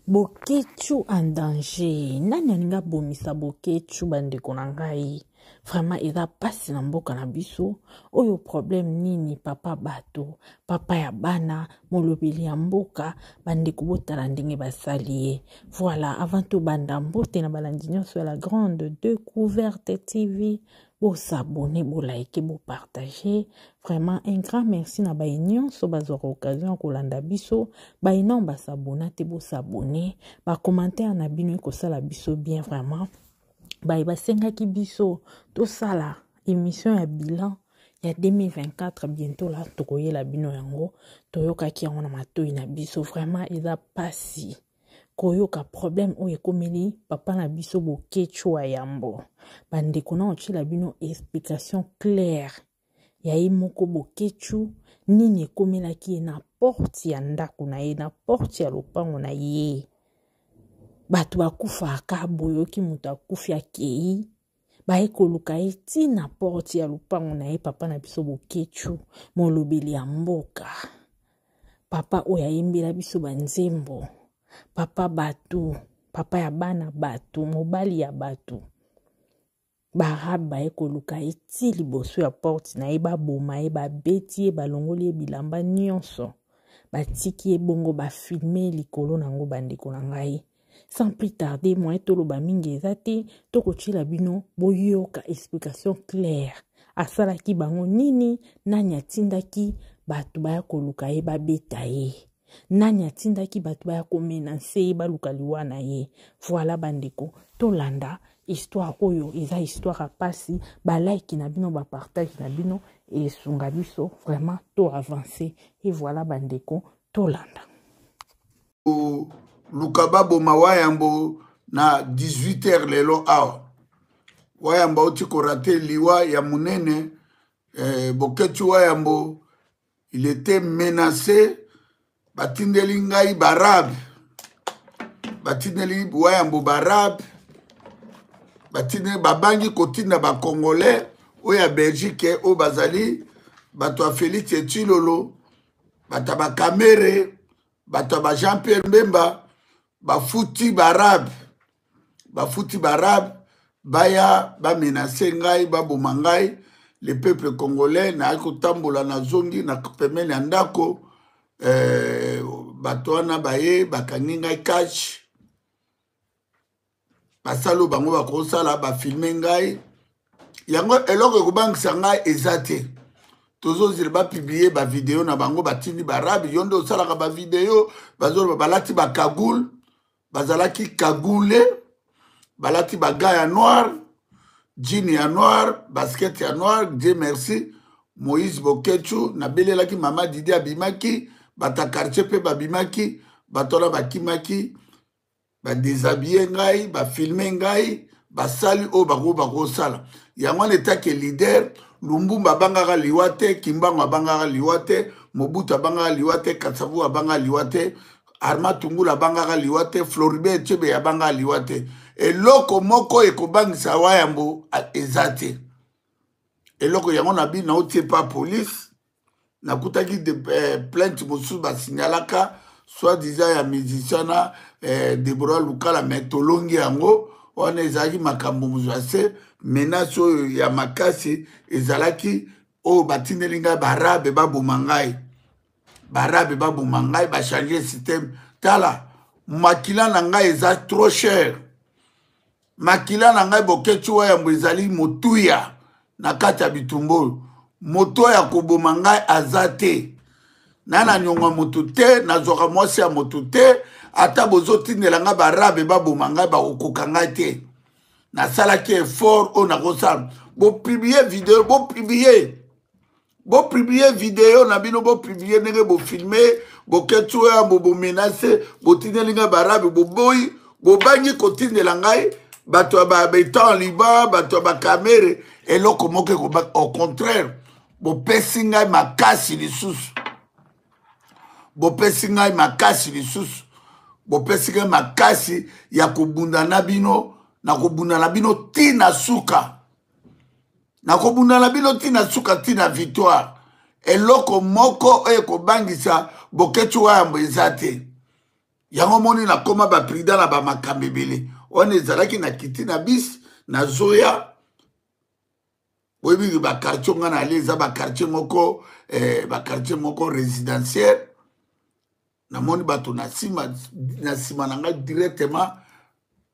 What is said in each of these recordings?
Bokechu en danger. Nani aninga bomisa bokechu bandeko na ngai. Vraiment eza pasi na mboka na biso. Oyo problème nini papa bato, papa ya bana, molobeli ya mboka, bandeko botala ndenge basali ye. Voilà, avant tout banda mbote na balandi nyonso ya la grande découverte TV. Bo s'abonner, bo liker, bo partager. Vraiment un grand merci na bayi nyonso bazwaka occasion kolanda biso. Bayi non ba s'abonner te bo s'abonner. Ba commentaire na bino ekosala biso bien vraiment. Bayi basengaki biso to sala émission ya bilan ya 2024 bientôt là tokoyela bino yango toyokaki yango na matoi na biso vraiment eza pasi koyoka problème oyo ekomeli papa na biso bokechu wa yambo bandeko na otila bino explication claire ya ye moko bokechu nini ekomelaki ye na porte ya ndako na ye na porte ya lopango na ye bato bakufaka boyoki moto akufi akei baekoluka ye tina porte ya lopango na ye papa na biso bokechu molobeli ya mboka papa oyo ayembela biso banzembo papa bato papa ya bana bato mobali ya bato barabe baekoluka ye ti liboso ya porte na ye baboma ye babeti ye balongoli ye bilamba nyonso batiki ye bongo bafilme likolo nango bandeko na ngai. Sans plus tarder, moi toloba mingi ezate tokochila bino boyoka explication claire asalaki bango nini nani atindaki bato baya koluka ye babeta ye nani atindaki bato baya komenanse ye baluka liwa na ye. Voilà bandeko tolanda histoire oyo eza histoire apasi balaiki na bino bapartage na bino esunga biso vraiment to avancer et voilà bandeko tolanda Lukababo mawayambo na 18h lelo awa wayambo uti korate liwa ya munene bokechu wayambo il était menacé batindeli ngai barabe batindeli wayambo barabe batindeli babangi kotinda ba congolais oya Belgique o bazali bato a Félix Etchilolo bato ba Kamere bato ba Jean-Pierre Mbemba bafuti barabe baya ba menacer ngai ba boma ngai le peuple congolais na kotambola na zongi na pemele ndako bato wana baye bakangi ngai cash basalo bango bakosala bafilme ngai yango eloko ekobangisa ngai ezate tozozela bapublie bavideo na bango batindi barabe yondo osalaka bavideo bazoloba balati bakagule bazalaki kagoule balati baga ya noir jean ya noir basket ya noir Dieu merci Moïse Bokechu na belelaki mama Didi abimaki bata quartier pe babimaki batola bakimaki badéshabiller ngai bafilme ngai basali o bako sala yango netake leader Lumbumba bangaka liwa te Kimbangu abangaka liwa te Mobutu abangaka liwa te Katsavu abangaka liwa te Arma Tungula bangaka liwa te Floribert Chebe abangaka liwa te eloko moko ekobangisa wayambo ezate eloko yango na bi na otie pa police nakutaki de plainte mosusu basignalaka soit disant ya musicien na Deborah Lukala metolongi yango wana ezalaki makambo mozwase menace oyo ya makasi ezalaki oyo batindeli ngai barabe baboma ngai bachange système tala makila na ngai eza trop cher makila na ngai bokechu wayambo ezali motuya na kati ya bitumba moto ya koboma ngai aza te nana nyonga moto te nazwaka mwasi ya moto te ata bozotindela ngai barabe baboma ngai bakokoka ngai te nasalaki effort oyo nakosala bopublie video bopublie video na bino bopublie ndenge bofilme boketu yambo bomenase botindeli ngai barabe boboyi bobangi kotindela ngai bato ya babetan liba bato ya bakamere eloko moko ekoba au contraire bopesi ngai makasi lisusu bopesi ngai makasi ya kobunda na bino nakobunda na bino tina suka tina victoire eloko moko oyo ekobangisa bokechu wayambo eza te yango moni na koma ba prida na ba makambebele on ezalaki na kiti na bis na zoya oyebi ba quartier nga na leza ba quartier moko résidentiel na moni bato na sima na nga directement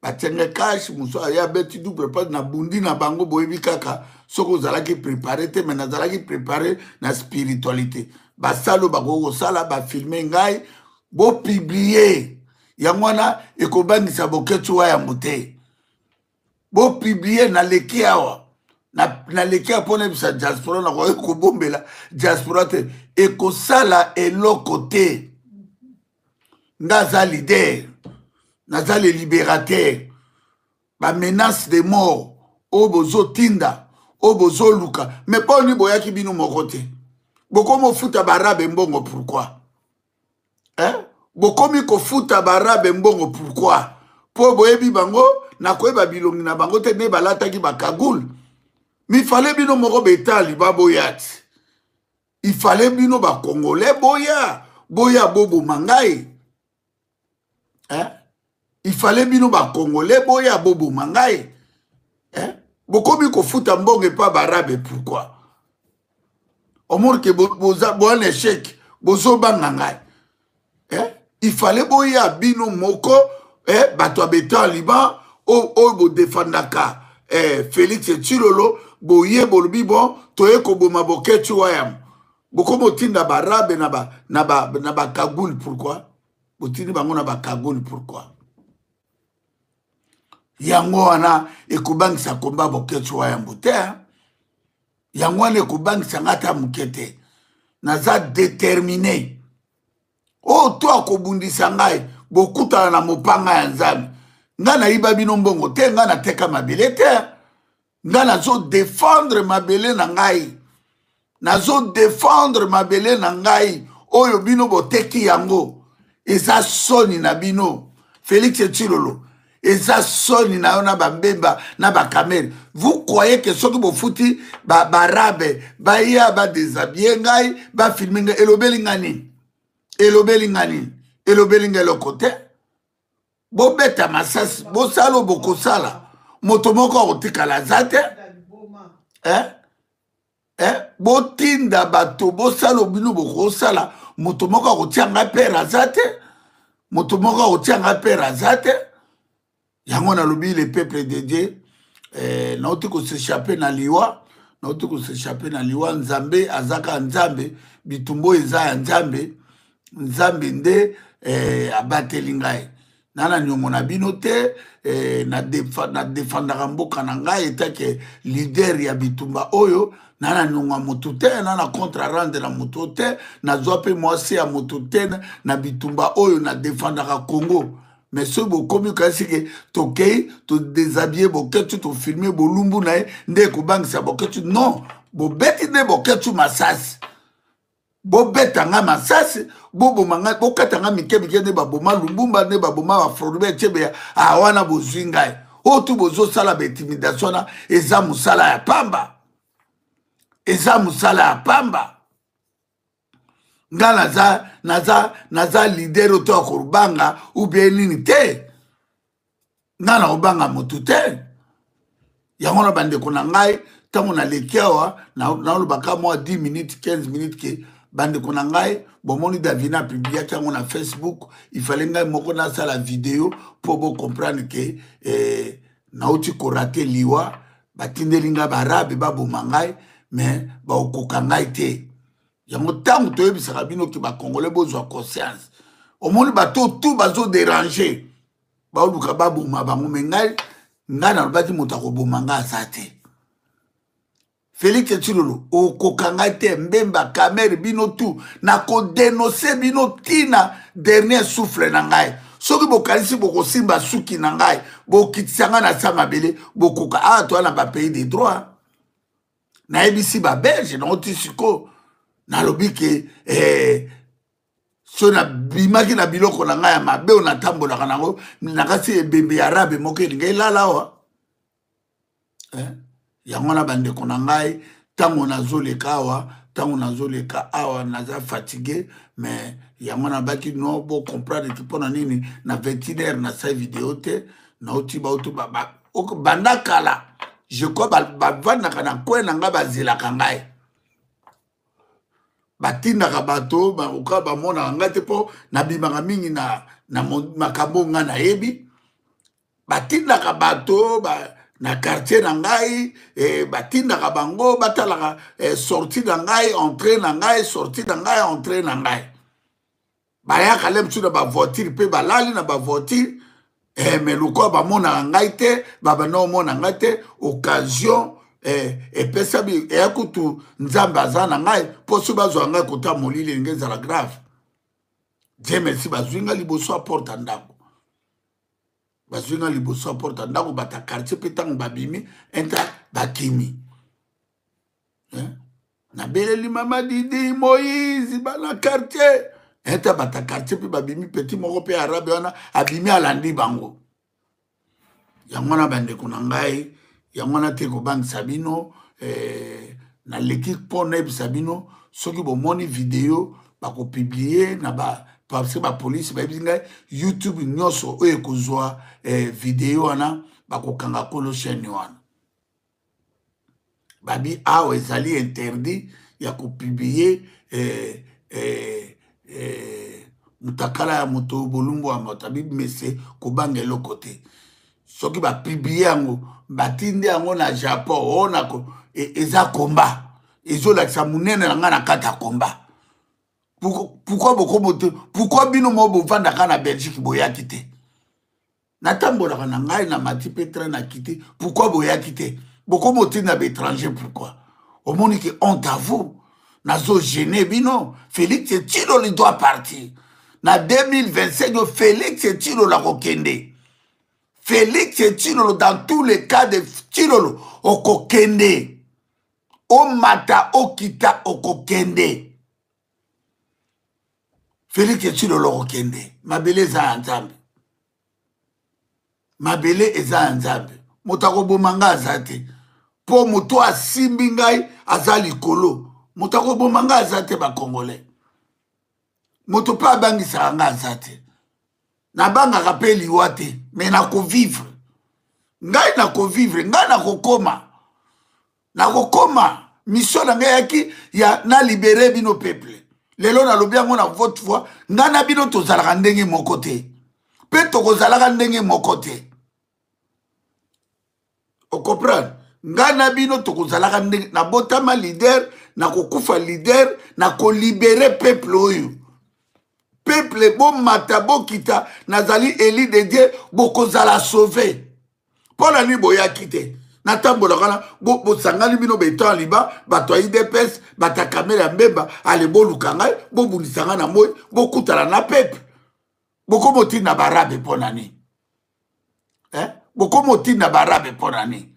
batenge cash muso aya beti double pas na bundi na bango boyebi kaka soko ozalaki préparé te mais nazalaki préparé na spiritualité basalo bakoko sala ba filmer ngai bo publier yango wana ekobangisa boketu wa ya mote bo publier na leki awa na leki apona bisa diaspora na ko bombela diaspora te ekosala eloko te ngaza leader naza le libérateur ba menace de mort o bozo tinda o bozo luka mais poni boyaki bino moko te bokomo futa barabe mbongo pourquoi hein bokomi ko futa barabe mbongo pourquoi po boyebi bango na koyeba bilongi na bango te ne balataki bakagul mi fallait bino moko betali baboyati il fallait bino ba congolais boya bobo mangai hein il fallait bino ba congolais boya bobo mangai hein bokomi ko futa mbongo pa barabe pourquoi omor ke boza bon échec bozo bangangai hein il fallait boya bino moko bato abeta liban o bo defandaka Félix Tshilolo boye bolobi bon toye ko boma boketu wayam bokomo tinda barabe na ba kagul pourquoi botini bango na ba kagul pourquoi yango wana ekubangisa komba boketu wayam bote yango wana ekubangisa ngata mukete naza déterminé o to akobundisa ngai bokutana na mopanga ya nzambe nga na iba bino mbongo te nga na teka mabele te nga nazo défendre mabele na ngai nazo défendre mabele na ngai oyo bino boteki yango eza soni na bino Félix Tshilolo eza soni na yo na bambemba na bakamere vous croyez que soki bofuti barabe baya badéshabille ngai bafilme ngai elobeli ngani elobeli ngai eloko te bobeta masasi bosala bokosala moto moko akotikala za te botinda bato bosala bino bokosala moto moko akotianga pere aza te moto moko akotianga pere aza te yango nalobi le peuple de Dieu nauti kosechape na liwa nzambe azaka nzambe bitumbo eza ya nzambe nde abateli ngai nana nyongo na bino te na defandaka mboka na ngai etake leader ya bitumba oyo nana nyongo ya motu te nana contre rendre na motu te nazwa mpe mwasi ya motu te na bitumba oyo na defandaka Congo mais soki bokomi kasi ke tokei todéshabille boketu tofilme bolumbu na ye nde ekobangisa boketu non bobeti nde boketu masasi bobetanga masasi bobomanga bokatanga mikemike nde baboma lumbumba nde baboma bafrobe etiebe awana bozwi ngai oyo tu bozosala baintimidation na eza mosala ya pamba nga naza leader oto ya kobanga ubie nini te nga na kobanga motu te yango na bandeko na ngai ntango naleki awa naolobaka mwa 10 minutes 15 minutes ke bandeko na ngai bomoni Davina apubliaki yango na Facebook ifale ngai moko nasala video mpo bocomprendre ke nauti korate liwa batindeli ngai barabe baboma ngai mais baokoka ngai te yango ntango toyebisaka bino ke bakongolais bozwa conscience omoni bato tu bazoderange baoluka baboma bango me ngai nalobaki moto akoboma ngai aza te Félix Tshilolo okoka ngai te mbemba kamere bino tu nakodenonse bino tina dernier souffle na ngai soki bokanisi bokosimba suki na ngai bokitisa ngai na sa mabele bokoka awa toa na bapays de droit nayebisi babelge naoti siko nalobi ke so nabimaki na biloko na ngai ya mabe oyo natambolaka nango nakasi ebembe ya arabe moko elinga elala awa yango na bandeko na ngai ntango nazoleka awa naza fatigué mais yango na baki no bo comprendre ki pona nini na 21h na sa vidéo te na oti ba oto baba banda kala je crois ba vanda kana kwena nga bazela kangai batindaka bato oka bamona nga te mpo nabimaka mingi na makambo nga nayebi batindaka bato na quartier na ngai batindaka bango batalaka sortie na ngai entrée na ngai sortie na ngai entrée na ngai bayaka le msu na bavoitire mpe balali na bavoitire me lokola bamonaka ngai te babanda omona ngai te occasion epesa eya kutu nzambe aza na ngai mpo so bazwa ngai kota molili elingi ezala grave die merci bazwi ngai liboso aporta ndako bazwi ngai liboso aporta ndako bata quartier mpe ntango babimi enta bakimi nabeleli mama didi moïse bana quartier enta bata quartier mpe babimi petit moko mpe arabe wana abimi alandi bango yango wana bandeko na ngai yango wana te kobangisa bino na leki mpo nayebisa bino soki bomoni video bakopiblie na parce bapolisi bayebisi ngai youtube nyonso oyo ekozwa video wana bakokanga kolo chaîne wana babi awa ezali interdit ya kopiblie mutakala ya moto bolumbu ya moto abibi mese kobanga eloko te soki bapiblie yango batindi yango na Japon onako eza komba ezolakisa munene na nga na kati ya komba pourquoi bokomo te pourquoi bino mo bovandaka na Belgique boyaki te natambolaka na ngai na mati mpe train na kiti pourquoi boyaki te bokomo tinda baétranger pourquoi omoni ke honte à vous nazogene bino Félix Tshilolo il doit partir na 2025 Félix Tshilolo akokende Félix Tshilolo dans tous les cas de Tshilolo okokende omata okita okokende Félix Tshilolo okokende mabele eza ya nzambe mabele eza ya nzambe moto akoboma nga aza te mpo moto asimbi ngai aza likolo moto akoboma nga aza te bakongolais moto mpe abangisaka nga aza te nabangaka mpe liwa te me nakovivre ngai nakovivre ngai nakokoma mission na ngai yaki ya nalibere bino peuple lelo nalobi yango na votre fois ngai na bino tozalaka ndenge moko te mpe tokozalaka ndenge moko te okomprendre ngai na bino tokozalaka ndenge nabotama leader nakokufa leader nakolibere peuple oyo peuple bomata bokita nazali eli de Dieu bokozala sauvé mpo na nini boyaki te natambolaka na bosangani bino betan liba bato ya IDPS bato ya kamere ya mbemba ale boluka ngai bobundisa ngai na moi bokutana na peuple bokomotinda barabe mpo na nini bokomotinda barabe mpo na nini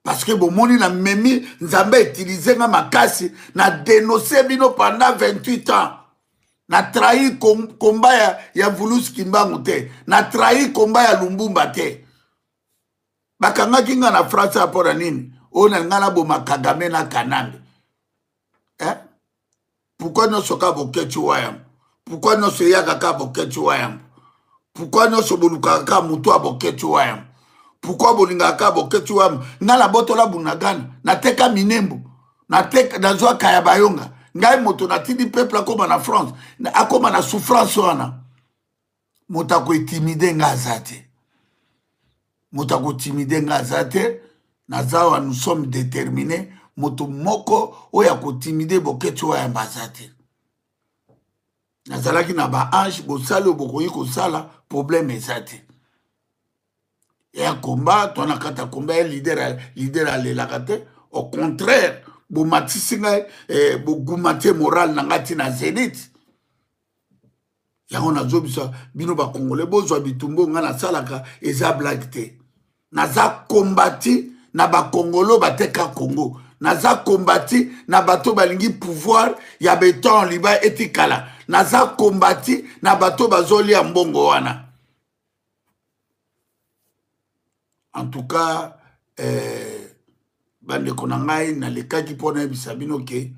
parce que bomoni na memi nzambe utiliser nga makasi na dénoncer bino pendant 28 ans na trahi komba ya Vulus Kimbangu te na trahi komba ya Lumbumba te bakangaki nga na France apona nini oyo na nga na boma Kagame na Kanambe pourquoi nyonso ka bokechi wayambo pourquoi nyonso eyaka ka bokechi wayambo pourquoi nyonso bolukaka ka motu abokechi wayambo pourquoi bolingaka bokechi wayambo nga na botola bunagana nateka minembo nazwa kaya bayonga ngai moto natindi peuple akoma na France akoma na souffrance wana moto akointimide nga aza te moto akotimide nga aza te nazawa nous sommes déterminés moto moko oyo akotimide bokechi wayambo aza te nazalaki na baange bosala oyo bokoki kosala problème eza te ya komba to na kata komba ya leader alelaka te au contraire bomatisi ngai bogumate moral na ngai ntina zénith yango nazobisa bino bakongole bozwa bitumbu ngai nasalaka eza blague te naza kombati na bakongolo bateka Congo naza kombati na bato balingi pouvoir ya beton liba etikala naza kombati na bato bazolia mbongo wana en tout cas bandeko na ngai nalekaki mpona yebisa bino ke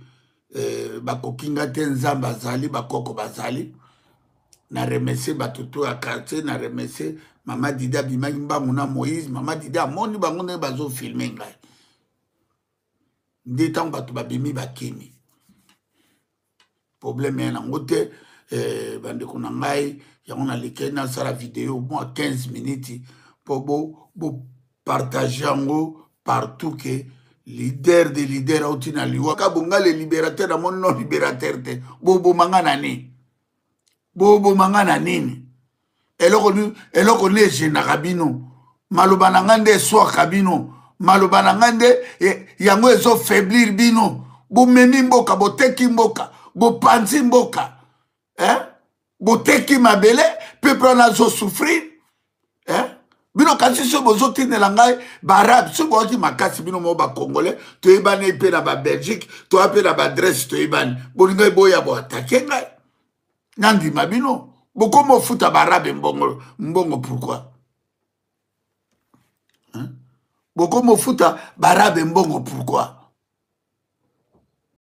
bakokinga te nzambe azali bakoko bazali na remercier batoto ya quartier na remercier mama Didi abimaki mbangu na Moïse mama Didi amoni bango ndenge bazofilme ngai nde ntango bato babimi bakimi problème ya nango te bandeko na ngai yango nalekei nasala video mwa 15 minutes mpo bopartage yango partout ke leader de leader auti na liwa kabonga le libérateur namoni non libérateur te bobomanga na nini bobomanga na nini eloko nde egendaka bino maloba na nga nde eswaka bino maloba na nga nde yango ezofaiblir bino bomemi mboka boteki mboka bopanzi mboka boteki mabele peuple wana azosouffrir bino kasi so bozotindela ngai baarabe so boaki makasi bino mo bacongolais toyebani mpe na babelgique toya mpe na baadresse toyebani bolingai boya boatake ngai nandima bino bokoma ofuta baarabe mbongo pourquoi bokoma ofuta baarabe mbongo pourquoi